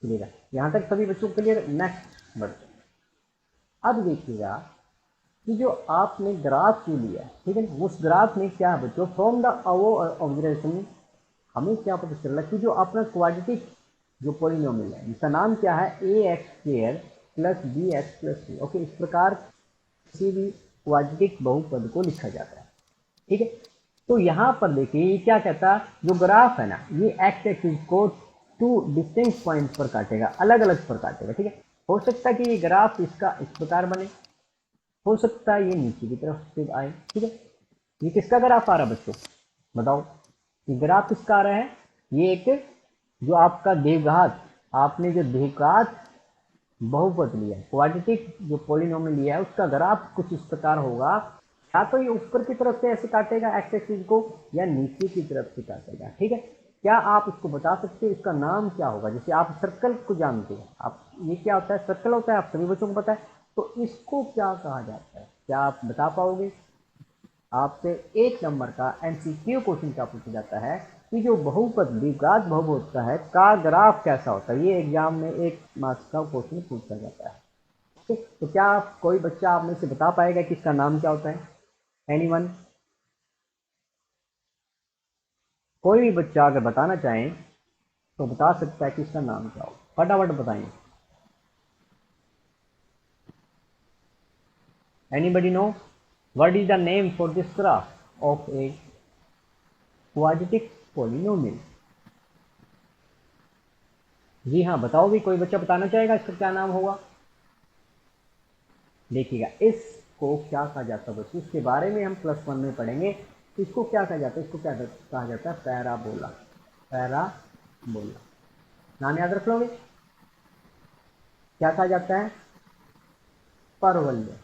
चलिएगा, यहाँ तक सभी बच्चों के लिए। नेक्स्ट बढ़ते हैं। अब देखिएगा कि जो आपने ग्राफ जो लिया है, ठीक है ना, उस ग्राफ में क्या है बच्चों, फ्रॉम द ऑब्जर्वेशन हमें क्या पता चल रहा है कि जो अपना क्वाड्रेटिक जो पॉलिनोमियल है इसका नाम क्या है, a x square plus b x plus c. Okay, इस प्रकार किसी भी क्वाड्रेटिक बहुपद को लिखा जाता है, ठीक है। तो यहाँ पर देखिए ये क्या कहता है, जो ग्राफ है ना ये एक्स एक्सिस को टू डिस्टिंक्ट पॉइंट पर काटेगा, अलग अलग पर काटेगा, ठीक है। हो सकता है कि ये ग्राफ इसका इस प्रकार बने, हो सकता है ये नीचे की तरफ से आए, ठीक है। ये किसका ग्राफ आ रहा है बच्चों, बताओ, ये ग्राफ किसका आ रहा है, ये एक जो आपका द्विघात, आपने जो द्विघात बहुपद लिया है, क्वाड्रेटिक जो पॉलिनोमियल लिया है उसका ग्राफ कुछ इस प्रकार होगा। या तो ये ऊपर की तरफ से ऐसे काटेगा एक्स एक्सिस को, या नीचे की तरफ से काटेगा, ठीक है। क्या आप इसको बता सकते हैं इसका नाम क्या होगा, जैसे आप सर्कल को जानते हैं, आप ये क्या होता है, सर्कल होता है, आप सभी बच्चों को पता है, तो इसको क्या कहा जाता है, क्या आप बता पाओगे। आपसे 1 नंबर का एमसीक्यू क्वेश्चन क्या पूछा जाता है कि जो बहुपद द्विघात बहुपद होता है का ग्राफ कैसा होता है, ये एग्जाम में 1 मार्क्स का क्वेश्चन पूछा जाता है, ठीक। तो क्या कोई बच्चा आप में से बता पाएगा कि इसका नाम क्या होता है, एनीवन, कोई भी बच्चा अगर बताना चाहे तो बता सकता है कि इसका नाम क्या हो, फटाफट बताएंगे। Anybody know what is the name for this graph of a quadratic polynomial. जी हाँ, बताओ भी, कोई बच्चा बताना चाहेगा इसका क्या नाम होगा। देखिएगा इसको क्या कहा जाता है बच्चों, इसके बारे में हम +1 में पढ़ेंगे। इसको क्या कहा जाता है, इसको क्या कहा जाता है, पैराबोला, पैराबोला, नाम याद रख लोगे। क्या कहा जाता है, परवलय,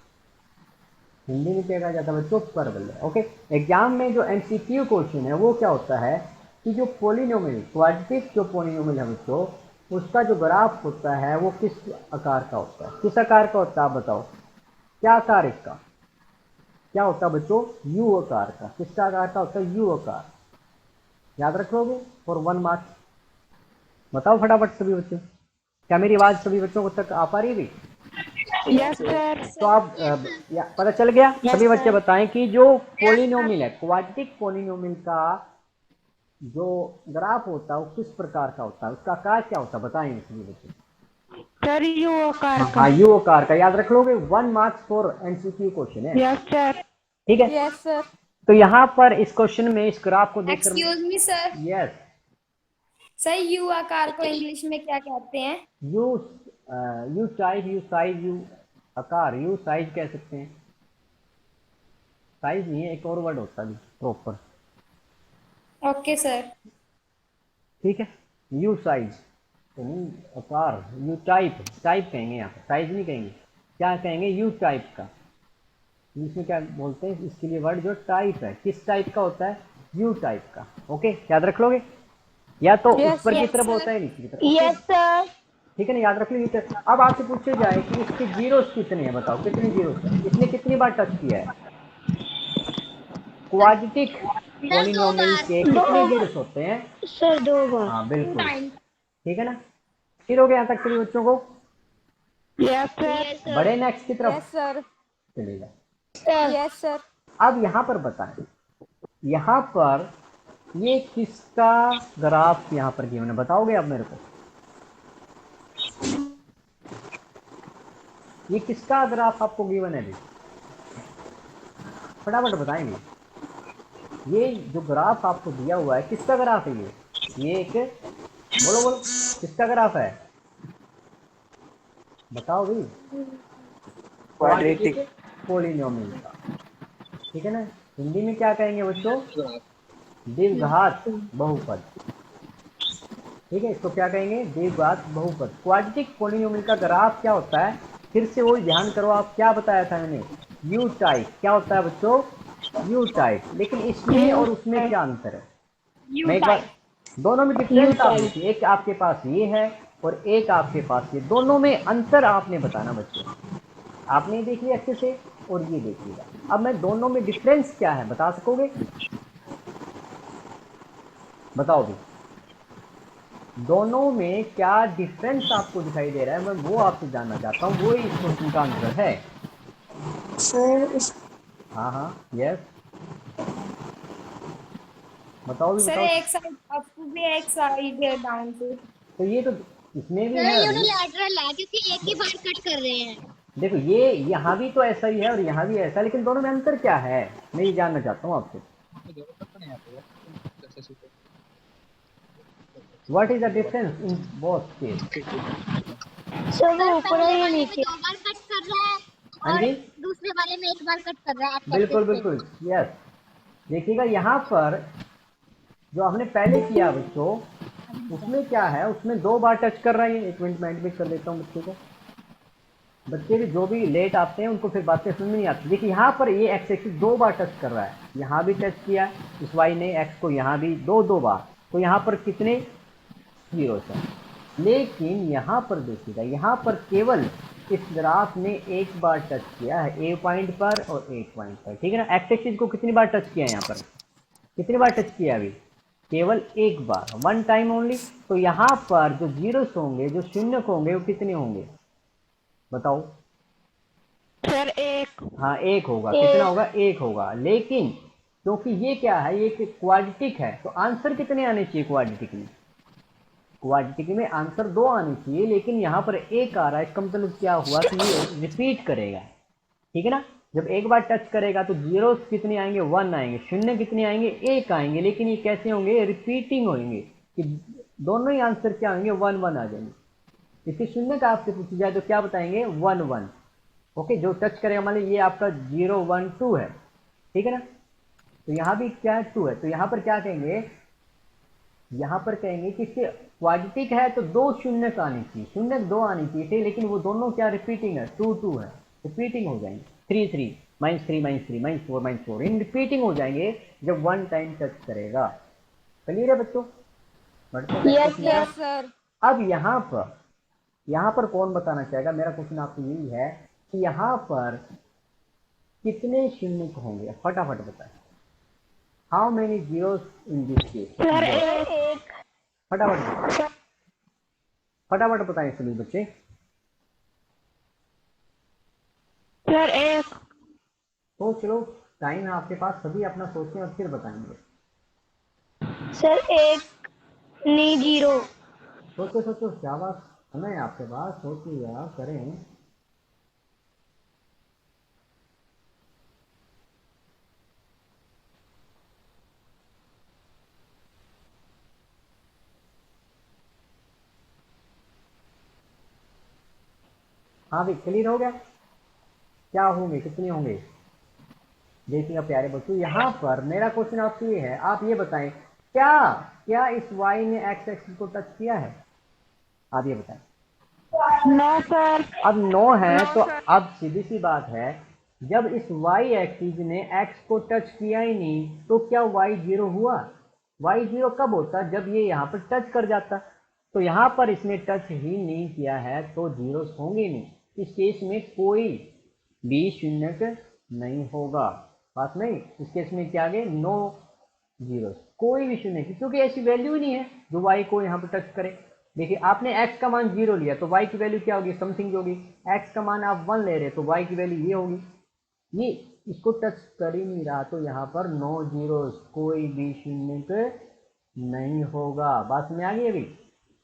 हिंदी में क्या कहा जाता है बच्चों, परवलय। ओके, एग्जाम में जो एमसीक्यू क्वेश्चन है वो क्या होता है कि जो पोलिनोमियल क्वाड्रेटिक जो पोलिनोमियल है बच्चों, उसका जो ग्राफ होता है वो किस आकार का होता है, किस आकार का होता है, आप बताओ क्या आकार इसका क्या होता है बच्चों, यू आकार का। किसका आकार का होता है, यू आकार, याद रखोगे फॉर 1 मार्क्स। बताओ फटाफट सभी बच्चों, क्या मेरी आवाज सभी बच्चों को तक आ पा रही है। Yes sir. तो आप पता चल गया, यस सभी बच्चे सर। बताएं कि जो पोलिनोमियल है, क्वाड्रेटिक पोलिनोमियल का जो ग्राफ होता है वो किस प्रकार का होता है, उसका आकार क्या होता है, बताएंगे सभी बच्चे। सर यू आकार का। हाँ, यू आकार का, याद रख लोगे, 1 मार्क्स फॉर एमसीक्यू क्वेश्चन है, यस सर। ठीक है। Yes sir. तो यहाँ पर इस क्वेश्चन में इस ग्राफ को देखकर, excuse me sir, yes, sir you आकार को इंग्लिश में क्या कहते हैं? You, you type, you size, you आकार, यू साइज कह सकते हैं, साइज नहीं है, एक और वर्ड होता है प्रॉपर, ओके सर। ठीक है। यू साइज तो नहीं, आकार, यू टाइप, टाइप कहेंगे, यहाँ साइज नहीं कहेंगे, क्या कहेंगे, यू टाइप का। इसमें क्या बोलते हैं इसके लिए वर्ड, जो टाइप है, किस टाइप का होता है, यू टाइप का। ओके, याद रख लोगे, या तो Yes, ऊपर की yes, तरफ sir. होता है, नीचे की तरफ, यस सर। ठीक है ना, याद रख लीजिए। अब आपसे पूछे जाए कि इसके जीरोस कितने हैं, बताओ कितने जीरोस हैं, इसने कितनी बार टच किया है, क्वाड्रेटिक सर 2 बार। पॉलिनोमियल के दो कितने जीरोस होते हैं। सर 2 बार। हाँ टू बिल्कुल, टाइम। ठीक है ना। फिर हो गया यहाँ तक सभी बच्चों को, यस सर। बड़े नेक्स्ट की तरफ यस सर। चलेगा। Sir yes sir. अब यहाँ पर बताएं, यहाँ पर ये किसका ग्राफ यहाँ पर गिवन है, बताओगे आप मेरे को, ये किसका ग्राफ आपको गिवन है अभी, फटाफट बताएंगे। ये जो ग्राफ आपको दिया हुआ है किसका ग्राफ है, ये एक, बोलो बोलो किसका ग्राफ है, बताओ भाई, क्वाड्रेटिक पॉलिनोमियल का, ठीक है ना। हिंदी में क्या कहेंगे बच्चों, द्विघात बहुपद, ठीक है, इसको क्या कहेंगे, द्विघात बहुपद। क्वाड्रेटिक पॉलिनोमियल का ग्राफ क्या होता है, फिर से वही ध्यान करो, आप क्या बताया था मैंने, यू टाइप, क्या होता है बच्चों, यू टाइप। लेकिन इसमें और उसमें क्या अंतर है, मैं एक बार, दोनों में डिफरेंस आप देखिए, एक आपके पास ये है और एक आपके पास ये, दोनों में अंतर आपने बताना बच्चों, आपने देख लिया अच्छे से और ये देखिएगा। अब मैं दोनों में डिफरेंस क्या है बता सकोगे, बताओ भी, दोनों में क्या डिफरेंस आपको दिखाई दे रहा है, मैं वो आपसे जानना चाहता हूँ, वो इस क्वेश्चन का आंसर है। सर हाँ हाँ, यस, बताओ भी सर बताओ। एक साइड अप टू भी एक साइड डाउन टू। तो ये तो इसमें भी सर है अभी। यूनिलैटरल है क्योंकि एक ही बार कट कर रहे हैं। देखो ये यहाँ भी तो ऐसा ही है और यहाँ भी ऐसा है, लेकिन दोनों में अंतर क्या है, मैं ये जानना चाहता हूँ आपसे। What is the difference in both case? Sir वो ऊपर है या नीचे? दो बार कट कर रहा है हाँ और जी, दूसरे वाले में एक बार कट कर रहा है एक्स बिल्कुल एक्सिस पे। बिल्कुल, यस। देखिएगा यहाँ पर जो हमने पहले किया बच्चों, उसमें क्या है, उसमें 2 बार टच कर रहे हैं। एक मिनट मैं एडमिट कर देता हूँ बच्चे को। बच्चे भी जो भी लेट आते हैं उनको फिर बातें समझ में नहीं आती। देखिए यहाँ पर ये एक्स एक्सिस 2 बार टच कर रहा है, यहाँ भी टच किया इस वाई ने एक्स को, यहाँ भी दो बार, तो यहाँ पर कितने जीरो है। लेकिन यहाँ पर देखिएगा, यहाँ पर केवल इस ग्राफ ने एक बार टच किया है, ए पॉइंट पर और ए पॉइंट पर, ठीक है ना। एक्स एक्सिस को कितनी बार टच किया है, यहाँ पर कितनी बार टच किया अभी, केवल एक बार, वन टाइम ओनली। तो यहाँ पर जो जीरोस होंगे, जो शून्य होंगे, वो कितने होंगे बताओ। सर एक। हाँ एक होगा, कितना होगा, एक होगा। लेकिन क्योंकि ये क्या है, ये क्वाड्रेटिक है, तो आंसर कितने आने चाहिए क्वाड्रेटिक में, क्वाड्रेटिक में आंसर 2 आने चाहिए, लेकिन यहाँ पर एक आ रहा है। इसका मतलब क्या हुआ कि ये रिपीट करेगा, ठीक है ना। जब एक बार टच करेगा तो जीरो कितने आएंगे, 1 आएंगे, शून्य कितने आएंगे, 1 आएंगे। लेकिन ये कैसे होंगे, रिपीटिंग होंगे, कि दोनों ही आंसर क्या होंगे, 1 1 आ जाएंगे। इसके शून्य का आपसे पूछा जाए तो क्या बताएंगे, 1 1। ओके, जो टच करेगा, मान लीजिए ये आपका 0 1 2 है, ठीक है ना। तो यहाँ भी क्या है, 2 है, तो यहाँ पर क्या कहेंगे, यहाँ पर कहेंगे कि इसके क्वाड्रेटिक है तो 2 शून्य का आनी चाहिए, शून्य 2 आनी चाहिए थे, लेकिन वो दोनों क्या रिपीटिंग है, 2 2 है, रिपीटिंग हो जाएंगे। 3 3 -3 -3 -4 -4 इन रिपीटिंग हो जाएंगे जब 1 टाइम टच करेगा। क्लियर है बच्चों, यस यस सर। सर। अब यहाँ पर कौन बताना चाहेगा, मेरा क्वेश्चन आपसे यही है कि यहाँ पर कितने शून्य होंगे, फटाफट बताएं। How many zeros in this case, sir एक। फटाफट फटाफट बताएं सभी बच्चे। सर एक। सोच लो, टाइम है आपके पास, सभी अपना सोचें और फिर बताएंगे। सर एक नहीं जीरो। सोचो सोचो, शाबाश, समय है आपके पास, सोचिएगा, करें। हाँ भाई, क्लियर हो गया, क्या होंगे, कितने होंगे। देखिएगा प्यारे बच्चों, यहाँ पर मेरा क्वेश्चन आपसे ये है, आप ये बताएं, क्या क्या इस y ने x एक्सिस को टच किया है, आप ये बताएं। No sir. अब नो है तो अब सीधी सी बात है, जब इस y एक्सिस ने x को टच किया ही नहीं तो क्या y 0 हुआ। y 0 कब होता, जब ये यहाँ पर टच कर जाता। तो यहाँ पर इसने टच ही नहीं किया है तो जीरो होंगे नहीं। इस केस में कोई भी शून्य नहीं होगा, बात नहीं। इस केस में क्या आ गए, नो जीरो, कोई भी शून्य, क्योंकि ऐसी वैल्यू ही नहीं है जो y को यहाँ पर टच करे। देखिए आपने x का मान 0 लिया तो y की वैल्यू क्या होगी, समथिंग होगी। x का मान आप 1 ले रहे तो y की वैल्यू ये होगी। ये इसको टच कर ही नहीं रहा, तो यहाँ पर नो जीरो, कोई भी शून्य नहीं होगा। बात में आ गई अभी,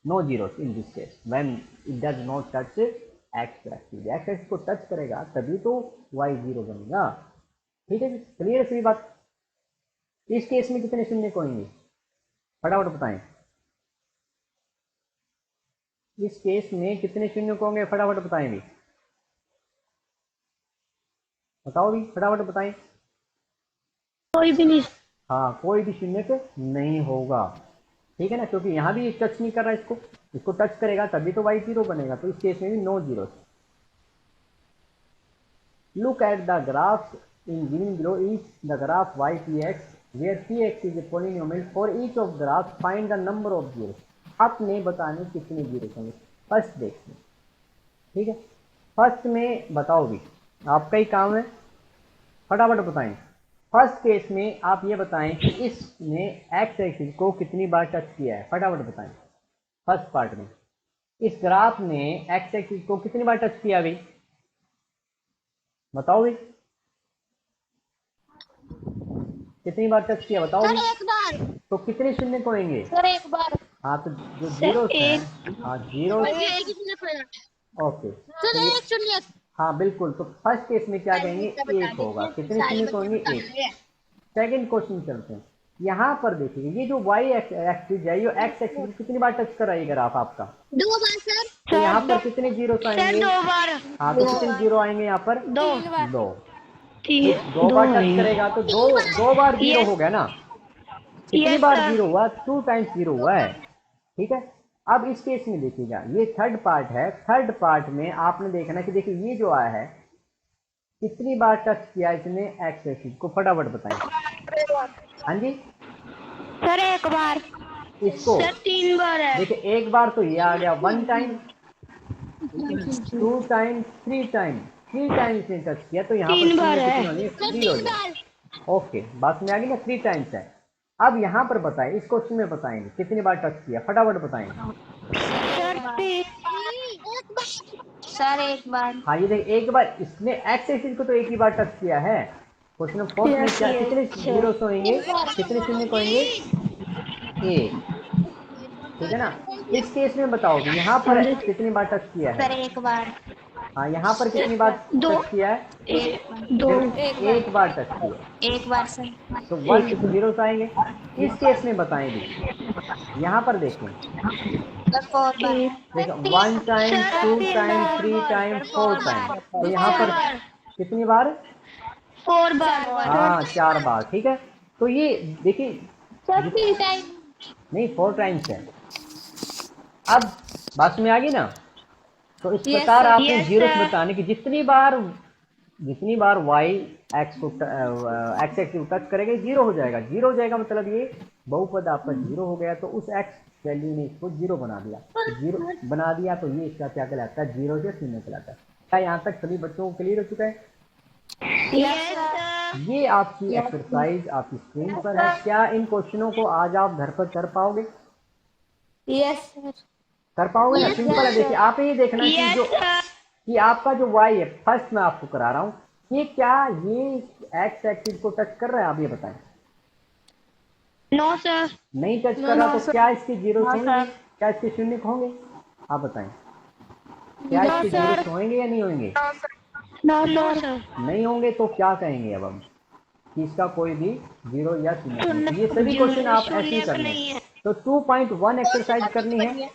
no zero in this case when it does not touch X axis. X axis को टच करेगा तभी तो y 0 बनेगा, ठीक है जी, क्लियर है सभी बात। इस केस में कितने शून्य होंगे, फटाफट बताएं। इस केस में कितने शून्य होंगे, फटाफट बताएं भी, बताओ भी, फटाफट बताएं। कोई भी नहीं। हाँ, कोई भी शून्य नहीं होगा, ठीक है ना, क्योंकि यहाँ भी टच नहीं कर रहा इसको, इसको टच करेगा तभी तो y 0 बनेगा, तो इस केस में भी no zero. Look at the graph in given below is the graph y px where px is a polynomial for each of graph find the number of zeros। आपने बताने कितने जीरो होंगे, first देखते हैं, ठीक है। फर्स्ट में बताओ भी, आपका ही काम है, फटाफट बताएं। फर्स्ट केस में आप ये बताएं कि इसने एक्स एक्सिस को कितनी बार टच किया है, फटाफट बताएं। फर्स्ट पार्ट में इस ग्राफ ने एक्स एक्सिस को कितनी बार टच किया अभी बताओ भी, कितनी बार टच किया बताओ सर भी। एक बार। तो कितने शून्य को होंगे? सर एक बार। हाँ तो जो जीरो है, हाँ जीरो, एक ही शून्य पड़ेगा। ओके सर तो ये, एक शून्य। हाँ बिल्कुल, तो फर्स्ट केस में क्या कहेंगे? एक होगा। कितने शून्य को होंगे? एक। सेकंड क्वेश्चन चलते हैं। यहाँ पर देखिए ये जो y एक्सिस है, ये x एक्सिस कितनी बार टच कर रहा है ये ग्राफ आपका? 2 बार सर। तो यहाँ पर कितने जीरो आएंगे? 2 बार। हाँ तो कितने जीरो आएंगे यहाँ पर? 3 बार। 2। दो बार टच करेगा तो दो बार जीरो हो गया ना। कितनी बार जीरो हुआ? 2 टाइम्स जीरो हुआ है। ठीक है, अब इस केस में देखिएगा, ये थर्ड पार्ट है। थर्ड पार्ट में आपने देखना कि देखिए ये जो आया है कितनी बार टच किया इसने एक्स एक्सिस को, फटाफट बताएं। हाँ जी सर एक बार। इसको सर 3 बार है। देखिए, एक बार तो ये आ गया 1 टाइम, 2 टाइम, 3 टाइम, 3 टाइम इसने टच किया, तो यहाँ पर 3 बार शून्य है। कितने होंगे? 3 हो जाए। ओके, बात में आ गई ना, 3 टाइम्स है। अब यहाँ पर बताएं, इस क्वेश्चन में बताएंगे कितनी बार टच किया, फटाफट बताएंगे। सर एक बार। हाँ ये देखिए, एक बार इसने एक्स एक्सिस को तो एक ही बार टच किया है। क्वेश्चन फोर्थ में क्या, कितने जीरो होंगे, कितने शून्य को होंगे? एक। ठीक है ना। इस केस में बताओ कि यहाँ पर कितनी बार टच किया है? सर एक बार। हाँ यहाँ पर कितनी बार टच किया है? सिर्फ एक बार टच किया है। एक बार सर। तो 1 जीरो आएंगे। इस केस में बताएं भी, यहाँ पर देखें, 4 बार। देखो 1 टाइम, 2 टाइम, 3 टाइम, 4 टाइम, तो यहाँ पर कितनी बार? 4 बार। हाँ 4 बार। ठीक है, तो ये देखिए, सर 3 टाइम। नहीं 4 टाइम्स है। अब बात में आ गई ना। तो इस Yes, प्रकार sir. आपने Yes, जीरो sir. बताने की जितनी बार y एक्स को एक्स एक्सिस टच करेगा जीरो हो जाएगा। जीरो हो जाएगा मतलब ये बहुपद आपका जीरो हो गया, तो उस एक्स वैल्यू ने इसको जीरो बना दिया। तो जीरो बना दिया तो ये इसका क्या कहलाता है? जीरो से शून्य कहलाता है। क्या यहाँ तक सभी बच्चों को क्लियर हो चुका है? Yes, sir. ये आपकी एक्सरसाइज आपकी स्क्रीन पर है। क्या इन क्वेश्चनों को आज आप घर पर कर पाओगे? Yes, sir. कर पाओगे ना? सिंपल है। देखिए आप ये देखना Yes, sir. कि आपका जो y है, फर्स्ट मैं आपको करा रहा हूँ, ये क्या ये एक्स एक्सिस को टच कर रहा है? आप ये बताएं। No, sir. नहीं टच कर रहा, तो क्या इसके जीरो होंगे? क्या इसके शून्य होंगे? आप बताएं, क्या No, इसके sir. जीरो होंगे या नहीं होंगे? No, sir. नहीं होंगे तो क्या कहेंगे अब हम कि इसका कोई भी जीरो या शून्य नहीं। तो ये सभी क्वेश्चन आप ऐसे ही करने हैं। तो 2.1 एक्सरसाइज करनी है।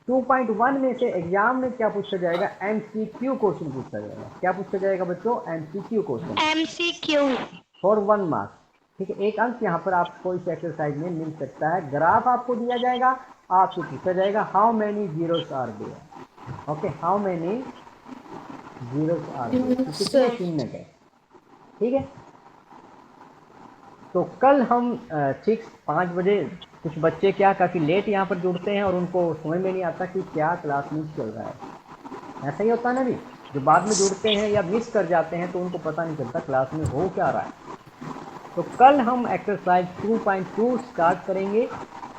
2.1 में से एग्जाम में क्या पूछा जाएगा? MCQ क्वेश्चन पूछा जाएगा। क्या पूछा जाएगा बच्चों? MCQ question MCQ. For 1 marks. ठीक है, एक अंक यहाँ पर आपको इस एक्सरसाइज में मिल सकता है। ग्राफ आपको दिया जाएगा, आपसे पूछा जाएगा how many zeros are there. Okay, how many zeros are there, कितने शून्य है। ठीक है, तो कल हम ठीक 5 बजे, कुछ बच्चे क्या काफ़ी लेट यहाँ पर जुड़ते हैं और उनको समझ में नहीं आता कि क्या क्लास में चल रहा है। ऐसा ही होता है ना भी, जो बाद में जुड़ते हैं या मिस कर जाते हैं तो उनको पता नहीं चलता क्लास में हो क्या रहा है। तो कल हम एक्सरसाइज 2.2 स्टार्ट करेंगे।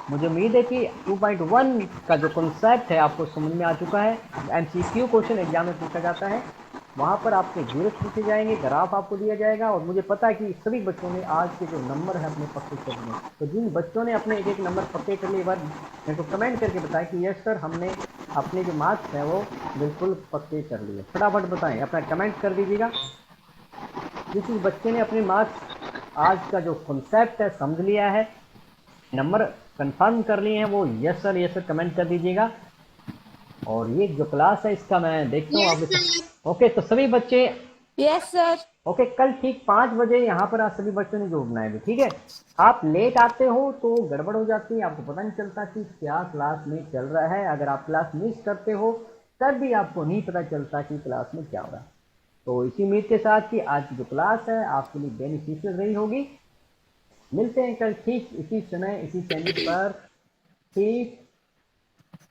मुझे उम्मीद है कि 2.1 का जो कॉन्सेप्ट है आपको समझ में आ चुका है। MCQ क्वेश्चन एग्जाम में पूछा जाता है, वहाँ पर आपके जीरोस पूछे जाएंगे, ग्राफ आपको दिया जाएगा। और मुझे पता है कि सभी बच्चों ने आज के जो नंबर है अपने पक्के कर लिए। तो जिन बच्चों ने अपने एक एक नंबर पक्के कर लिए, एक बार मेरे को कमेंट करके बताएं कि यस सर, हमने अपने जो मार्क्स हैं वो बिल्कुल पक्के कर लिए। फटाफट बताएं, अपना कमेंट कर दीजिएगा। जिस बच्चे ने अपने मार्क्स आज का जो कॉन्सेप्ट है समझ लिया है, नंबर कंफर्म कर लिए हैं, वो यस सर कमेंट कर दीजिएगा। और ये जो क्लास है इसका मैं देखता हूँ आप। ओके, तो सभी बच्चे Yes, sir. ओके, कल ठीक 5 बजे यहाँ पर आज सभी बच्चों ने जुड़ना है। ठीक है, आप लेट आते हो तो गड़बड़ हो जाती है, आपको पता नहीं चलता कि क्या क्लास में चल रहा है। अगर आप क्लास मिस करते हो तब भी आपको नहीं पता चलता कि क्लास में क्या हो रहा है। तो इसी उम्मीद के साथ कि आज की जो क्लास है आपके लिए बेनिफिशियल रही होगी। मिलते हैं कल ठीक इसी समय इसी चैनल पर, ठीक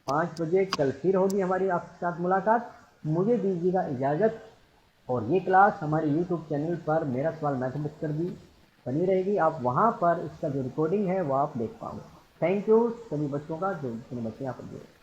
5 बजे कल फिर होगी हमारी आपके साथ मुलाकात। मुझे दीजिएगा इजाज़त, और ये क्लास हमारे YouTube चैनल पर मेरा सवाल मैथमेटिक्स पर भी बनी रहेगी। आप वहाँ पर इसका जो रिकॉर्डिंग है वो आप देख पाओगे। थैंक यू सभी बच्चों का, जो बच्चे यहाँ पर जुड़े।